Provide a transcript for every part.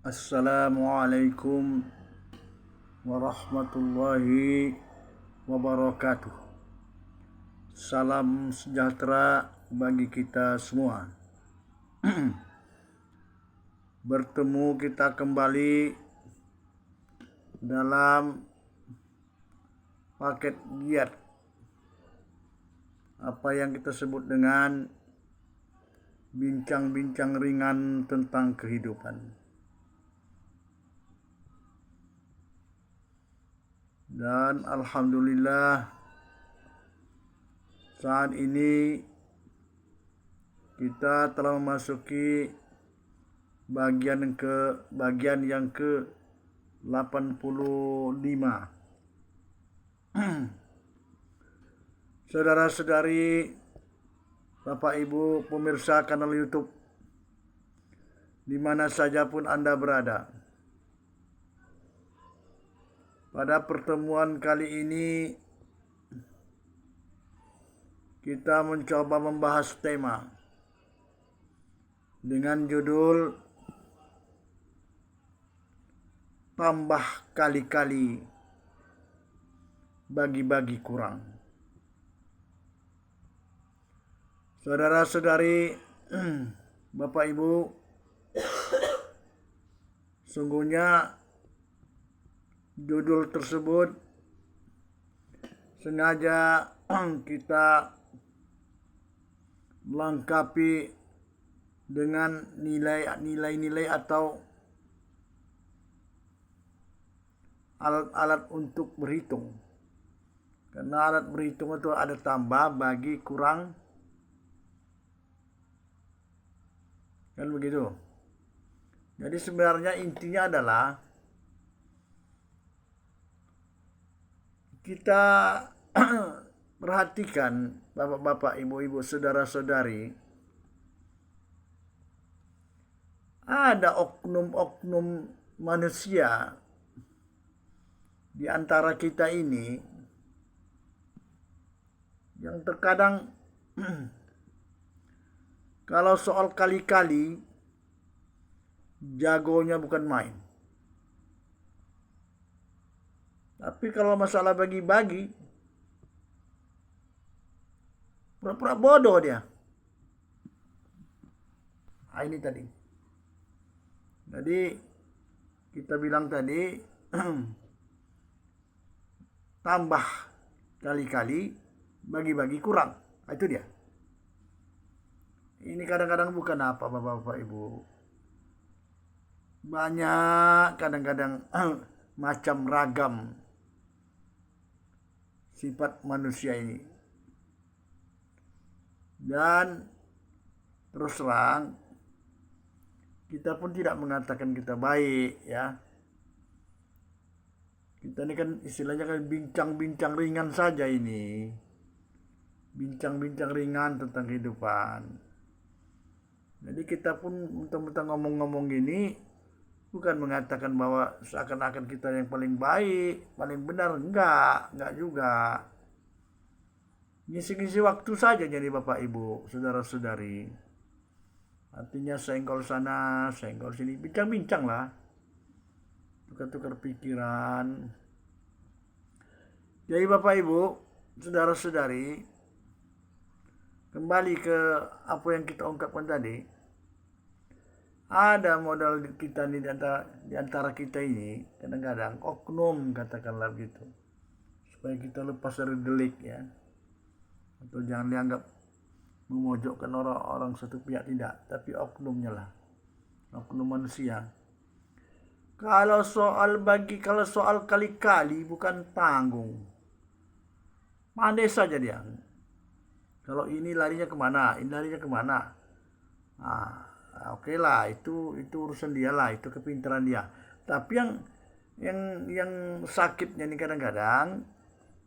Assalamualaikum warahmatullahi wabarakatuh. Salam sejahtera bagi kita semua. Bertemu kita kembali dalam paket giat, apa yang kita sebut dengan bincang-bincang ringan tentang kehidupan. Dan alhamdulillah saat ini kita telah memasuki bagian yang ke 85. Saudara-saudari, Bapak Ibu pemirsa kanal YouTube di mana saja pun Anda berada. Pada pertemuan kali ini kita mencoba membahas tema dengan judul tambah kali-kali bagi-bagi kurang. Saudara-saudari, Bapak Ibu, sungguhnya judul tersebut sengaja kita melengkapi dengan nilai-nilai atau alat-alat untuk berhitung. Karena alat berhitung itu ada tambah, bagi, kurang. Kan begitu. Jadi sebenarnya intinya adalah kita perhatikan bapak-bapak, ibu-ibu, saudara-saudari, ada oknum-oknum manusia di antara kita ini yang terkadang kalau soal kali-kali jagonya bukan main. Tapi kalau masalah bagi-bagi, pura-pura bodoh dia. Nah, ini tadi. Jadi kita bilang tadi tambah kali-kali, bagi-bagi kurang. Nah, itu dia. Ini kadang-kadang bukan apa Bapak-bapak Ibu. Banyak kadang-kadang macam ragam sifat manusia ini. Dan terus terang kita pun tidak mengatakan kita baik ya. Kita ini kan istilahnya kan bincang-bincang ringan saja ini. Bincang-bincang ringan tentang kehidupan. Jadi kita pun mentang-mentang ngomong-ngomong gini bukan mengatakan bahwa seakan-akan kita yang paling baik, paling benar. Enggak juga. Ngisi-ngisi waktu saja jadi Bapak Ibu, saudara-saudari. Artinya senggol sana, senggol sini, bincang-bincang lah. Tukar-tukar pikiran. Jadi Bapak Ibu, saudara-saudari, kembali ke apa yang kita ungkapkan tadi. Ada modal kita nih di antara kita ini, kadang-kadang oknum katakanlah begitu. Supaya kita lepas dari delik ya. Atau jangan dianggap memojokkan orang satu pihak, tidak, tapi oknumnya lah. Oknum manusia. Kalau soal kali-kali bukan tanggung. Pandai saja dia. Kalau ini larinya kemana, ini larinya kemana. Oke lah, itu urusan dia lah, itu kepintaran dia. Tapi yang sakitnya ini kadang-kadang,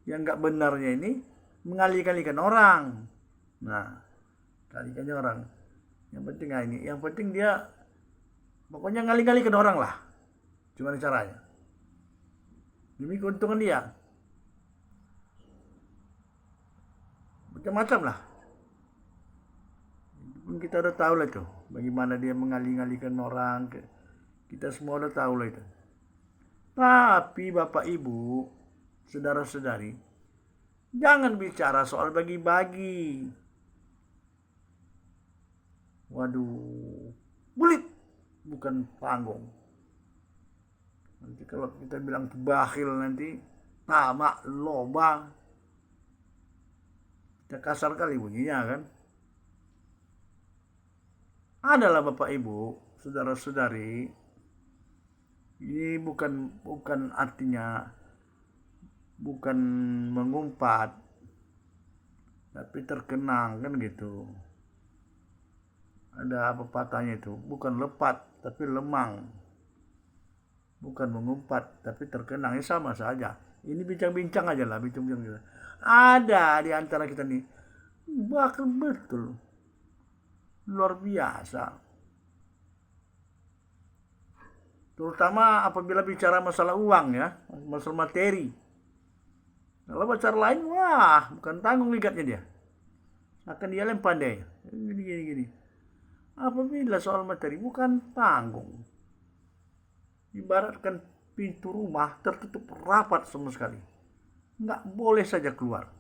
yang nggak benarnya ini mengalih-alihkan orang. Nah, kali-kali orang. Yang penting ini, yang penting dia pokoknya ngalih-alihkan orang lah. Gimana caranya? Demi keuntungan dia. Macam-macam lah. Pun kita udah tahu lah tuh bagaimana dia mengalih-alihkan orang Kita semua udah tahu lah itu. Tapi Bapak Ibu, saudara-saudari, jangan bicara soal bagi-bagi. Waduh, bulit, bukan panggung. Nanti kalau kita bilang bakhil nanti, tamak, loba, kita kasar kali bunyinya kan. Adalah Bapak Ibu, saudara-saudari, ini bukan artinya bukan mengumpat, tapi terkenang kan gitu. Ada pepatahnya itu, bukan lepat tapi lemang, bukan mengumpat tapi terkenang, ya sama saja. Ini bincang-bincang aja lah, bincang-bincang. Ada di antara kita nih, bakal betul, luar biasa. Terutama apabila bicara masalah uang ya, masalah materi. Kalau bicara lain, wah, bukan tanggung ligatnya dia. Akan dia yang pandai. Gini. Apabila soal materi bukan tanggung. Ibaratkan pintu rumah tertutup rapat sama sekali. Nggak boleh saja keluar.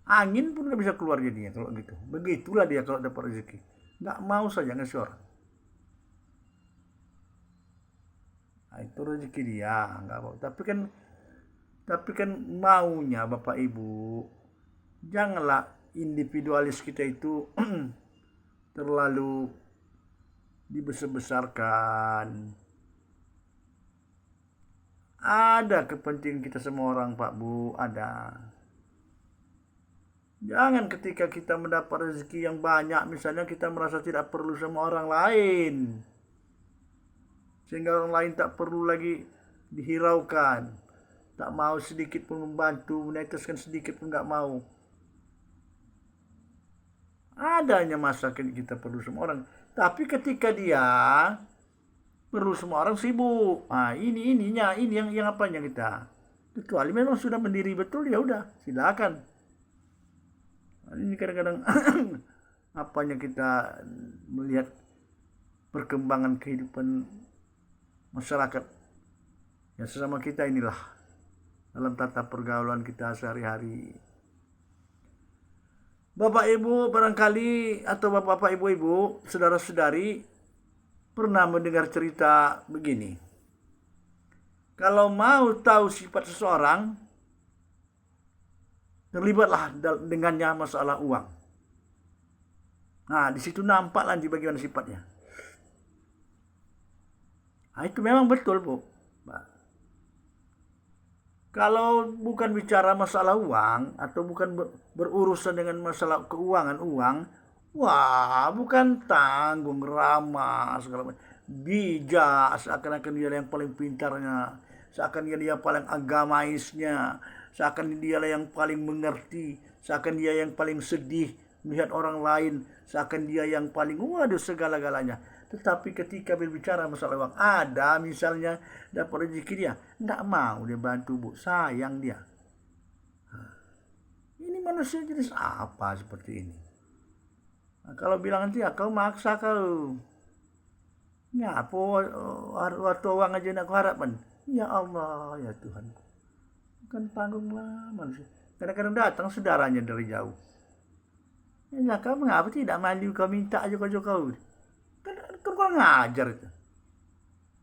Angin pun nggak bisa keluar jadinya kalau gitu. Begitulah dia kalau dapat rezeki. Nggak mau saja ngasih orang. Nah, itu rezeki dia, nggak mau. Tapi kan maunya Bapak Ibu, janganlah individualis kita itu terlalu dibesar-besarkan. Ada kepentingan kita semua orang Pak Bu, ada. Jangan ketika kita mendapat rezeki yang banyak, misalnya kita merasa tidak perlu sama orang lain, sehingga orang lain tak perlu lagi dihiraukan, tak mau sedikit pun membantu, meneteskan sedikit pun nggak mau. Adanya masa kita perlu semua orang, tapi ketika dia perlu semua orang sibuk, ini yang apanya kita, kecuali memang sudah mendiri betul, ya udah silakan. Ini kadang-kadang apanya kita melihat perkembangan kehidupan masyarakat yang sesama kita inilah dalam tata pergaulan kita sehari-hari. Bapak Ibu barangkali atau Bapak Ibu, saudara-saudari pernah mendengar cerita begini. Kalau mau tahu sifat seseorang, terlibatlah dengannya masalah uang. Nah, di situ nampak nanti bagaimana sifatnya. Nah, itu memang betul, Bu. Kalau bukan bicara masalah uang atau bukan berurusan dengan masalah keuangan uang, wah, bukan tanggung, ramah, segala macam. Bijak, seakan-akan dia yang paling pintarnya, seakan dia paling agamaisnya, seakan dia yang paling mengerti, seakan dia yang paling sedih melihat orang lain, seakan dia yang paling waduh segala-galanya. Tetapi ketika berbicara masalah uang, ada misalnya dapat rezeki dia, nggak mau dia bantu Bu, sayang dia. Ini manusia jenis apa seperti ini? Nah, kalau bilang nanti ya kau maksa kau, ngapa waktu uang aja nak kau harapan? Ya Allah, ya Tuhan, kan tanggung lah manusia. Kadang-kadang datang saudaranya dari jauh. Ya kau mengapa tidak mandi kau minta aja kau? Kan kurang ngajar itu.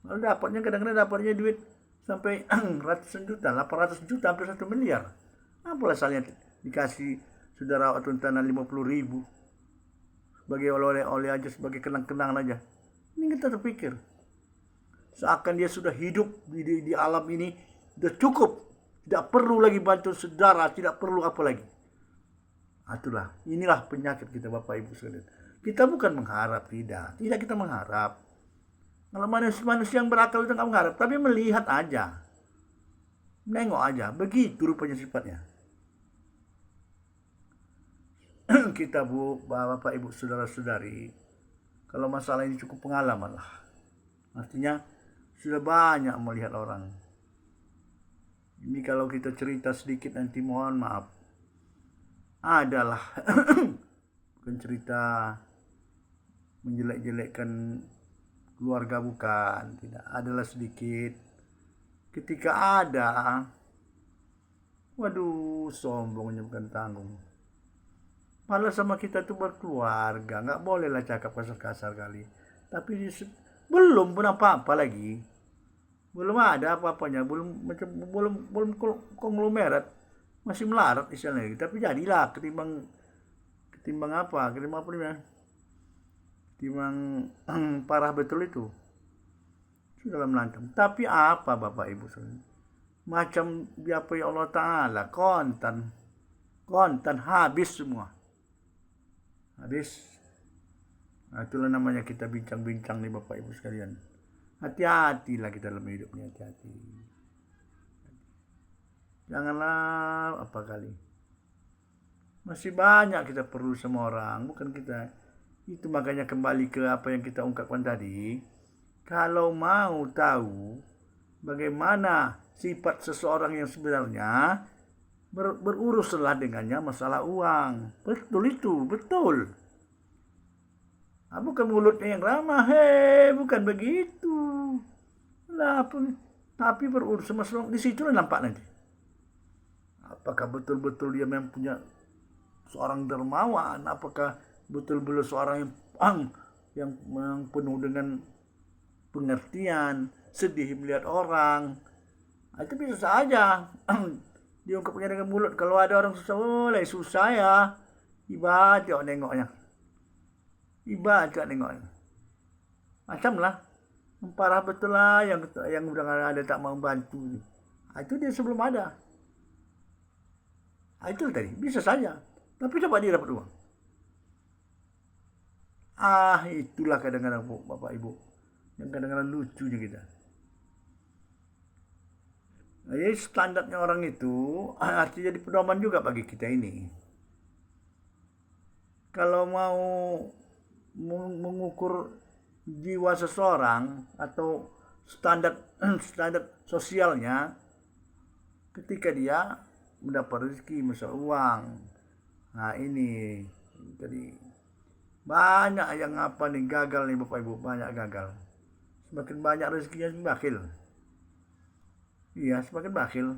Kalau dapatnya kadang-kadang dapatnya duit sampai ratusan juta, 800 juta, hampir 1 miliar. Apa asalnya dikasih saudara waktu tanah 50.000 sebagai oleh-oleh aja, sebagai kenang-kenangan aja. Ini kita terpikir seakan dia sudah hidup di alam ini sudah cukup, tidak perlu lagi bantu saudara, tidak perlu apa lagi. Itulah, inilah penyakit kita Bapak Ibu sekalian. Kita bukan mengharap, tidak kita mengharap. Kalau manusia yang berakal itu nggak mengharap, tapi melihat aja, nengok aja, begitu rupanya sifatnya. Kita Bu, Bapak Ibu, saudara-saudari, kalau masalah ini cukup pengalaman lah. Artinya sudah banyak melihat orang. Ini kalau kita cerita sedikit nanti mohon maaf. Adalah bukan cerita menjelek-jelekkan keluarga bukan, tidak, adalah sedikit. Ketika ada, waduh, sombongnya bukan tanggung. Malah sama kita tuh berkeluarga, nggak boleh lah cakap kasar-kasar kali. Tapi belum pun apa-apa lagi, belum ada apa-apanya, belum konglomerat, masih melarat istilahnya. Tapi jadilah ketimbang ketimbang apa, ketimbang apa namanya, ketimbang parah betul itu sudah melancong. Tapi apa Bapak Ibu, macam apa ya Allah Ta'ala, kontan habis semua, habis. Nah, itulah namanya kita bincang-bincang nih Bapak Ibu sekalian. Hati-hatilah kita dalam hidup ini, hati-hati. Janganlah apa kali. Masih banyak kita perlu sama orang, bukan kita. Itu makanya kembali ke apa yang kita ungkapkan tadi. Kalau mau tahu bagaimana sifat seseorang yang sebenarnya, beruruslah dengannya masalah uang. Betul itu, betul. Bukan mulutnya yang ramah, bukan begitu. Lah, tapi berurus masalah, di situ nampak nanti. Apakah betul-betul dia memang punya seorang dermawan? Apakah betul-betul seorang yang penuh dengan pengertian, sedih melihat orang? Itu bisa saja diungkapnya dengan mulut. Kalau ada orang susah, boleh susah ya, ibadah nengoknya. Ibadah nengok. Macam lah. Parah betul lah yang udah ada tak mau bantu. Itu dia sebelum ada. Itu tadi. Bisa saja. Tapi coba dia dapat uang. Itulah kadang-kadang Bapak Ibu. Yang kadang-kadang lucunya kita. Jadi standarnya orang itu artinya jadi pedoman juga bagi kita ini. Kalau mau mengukur jiwa seseorang atau standar sosialnya ketika dia mendapat rezeki, misal uang. Nah ini jadi banyak yang apa nih gagal nih Bapak Ibu, banyak gagal. Semakin banyak rezekinya semakin bakhil. Iya, semakin bakhil.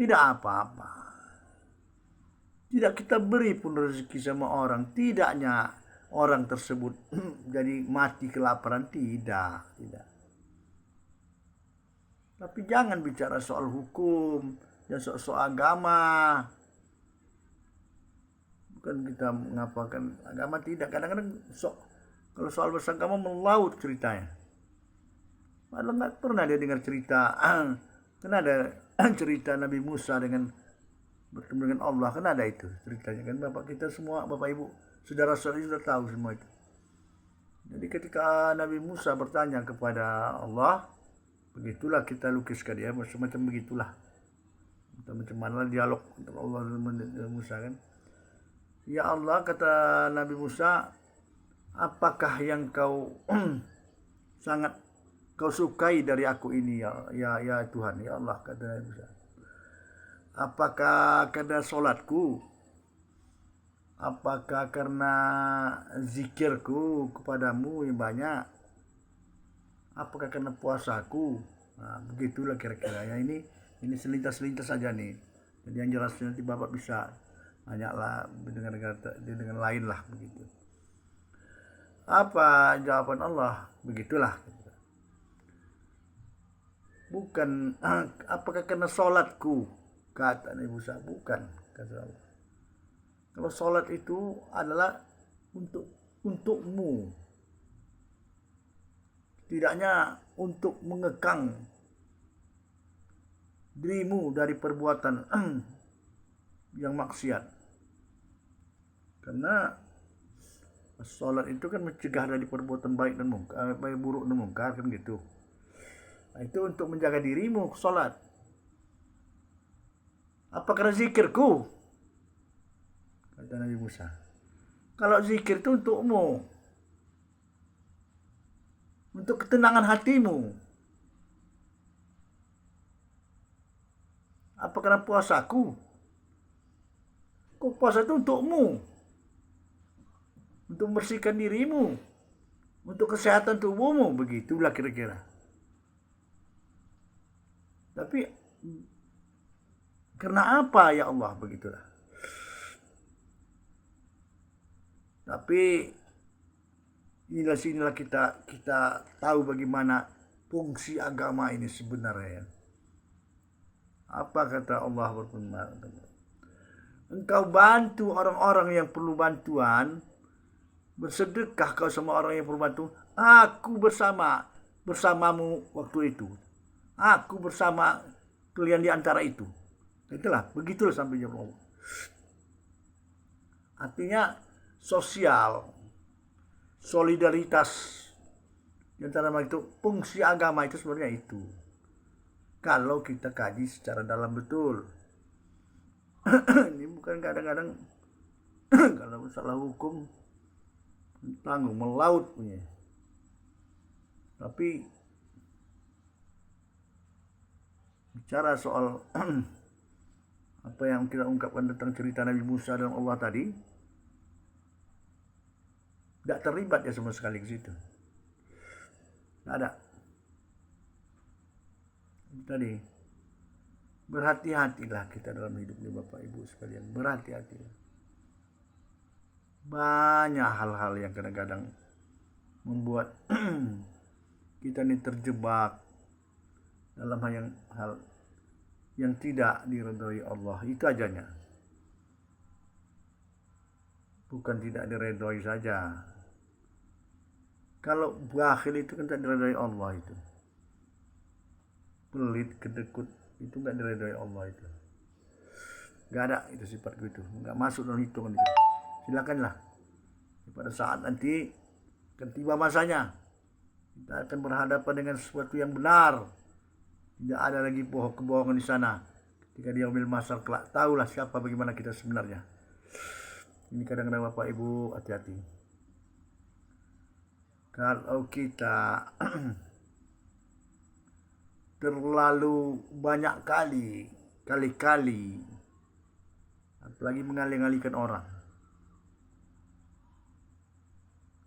Tidak apa-apa. Tidak kita beri pun rezeki sama orang, tidaknya orang tersebut jadi mati kelaparan, tidak. Tapi jangan bicara soal hukum, dan soal agama. Bukan kita mengapakan agama, tidak. Kadang-kadang kalau soal beragama melaut ceritanya. Padahal nggak pernah dia dengar cerita. Kan ada cerita Nabi Musa bertemu dengan Allah, kan ada itu ceritanya kan. Bapak kita semua, Bapak Ibu, saudara-saudari sudah tahu semua itu. Jadi ketika Nabi Musa bertanya kepada Allah, begitulah kita lukiskan dia, semacam begitulah. Macam mana dialog antara Allah dan Musa kan. Ya Allah, kata Nabi Musa, apakah yang kau sangat kau sukai dari aku ini ya Tuhan, ya Allah, kata Nabi Musa. Apakah karena sholatku? Apakah karena zikirku kepadamu yang banyak? Apakah karena puasaku? Nah, begitulah kira-kira ya. Ini selintas-selintas saja nih. Jadi yang jelas nanti Bapak bisa banyaklah dengan lain lah begitu. Apa jawaban Allah? Begitulah. Bukan apakah karena sholatku? Kata Nabi Musa, bukan, kata Allah. Kalau sholat itu adalah untukmu, tidaknya untuk mengekang dirimu dari perbuatan yang maksiat. Karena sholat itu kan mencegah dari perbuatan baik dan mungkar, baik buruk dan mungkar kan gitu. Nah, itu untuk menjaga dirimu sholat. Apa karena zikirku? Kata Nabi Musa. Kalau zikir itu untukmu, untuk ketenangan hatimu. Apa karena puasaku? Kok puasa itu untukmu, untuk membersihkan dirimu untuk kesehatan tubuhmu, begitulah kira-kira. Tapi karena apa ya Allah, begitulah. Tapi inilah kita tahu bagaimana fungsi agama ini sebenarnya. Apa kata Allah berfirman? Engkau bantu orang-orang yang perlu bantuan, bersedekah kau sama orang yang perlu bantuan. Aku bersamamu waktu itu. Aku bersama kalian di antara itu. Itulah, begitulah sampai jawab Allah. Artinya sosial, solidaritas di antara itu, fungsi agama itu sebenarnya itu. Kalau kita kaji secara dalam betul. Ini bukan kadang-kadang kalau masalah hukum tanggung melaut punya. Tapi bicara soal apa yang kita ungkapkan tentang cerita Nabi Musa dan Allah tadi, tidak terlibat ya sama sekali ke situ. Tidak ada. Tadi berhati-hatilah kita dalam hidup ini Bapak Ibu sekalian, berhati-hatilah. Banyak hal-hal yang kadang-kadang membuat kita ini terjebak dalam hal yang tidak diridhoi Allah. Itu ajanya. Bukan tidak diridhoi saja. Kalau bakhil itu kan tidak diridhoi Allah itu. Pelit, kedekut itu nggak diridhoi Allah itu. Nggak ada itu sifat gitu. Nggak masuk dalam hitungan itu. Silakanlah. Pada saat nanti akan tiba masanya, kita akan berhadapan dengan sesuatu yang benar. Tidak ada lagi kebohongan di sana. Ketika dia ambil masal kelak, tahulah siapa bagaimana kita sebenarnya. Ini kadang-kadang Bapak Ibu hati-hati. Kalau kita terlalu banyak kali-kali, apalagi mengalih-alihkan orang.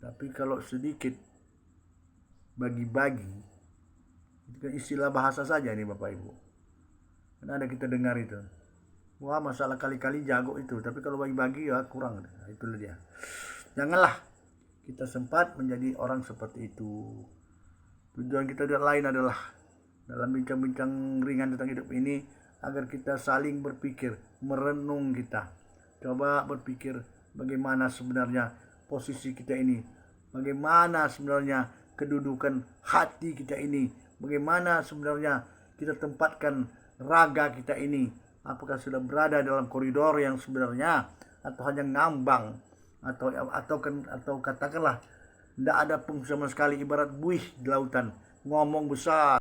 Tapi kalau sedikit bagi-bagi, itu kan istilah bahasa saja nih Bapak Ibu. Kan ada kita dengar itu. Wah, masalah kali-kali jago itu, tapi kalau bagi-bagi ya kurang. Nah, itulah dia. Janganlah kita sempat menjadi orang seperti itu. Tujuan kita lain adalah dalam bincang-bincang ringan tentang hidup ini agar kita saling berpikir, merenung kita. Coba berpikir bagaimana sebenarnya posisi kita ini, bagaimana sebenarnya kedudukan hati kita ini, bagaimana sebenarnya kita tempatkan raga kita ini, apakah sudah berada dalam koridor yang sebenarnya atau hanya ngambang atau katakanlah tidak ada fungsi sama sekali, ibarat buih di lautan, ngomong besar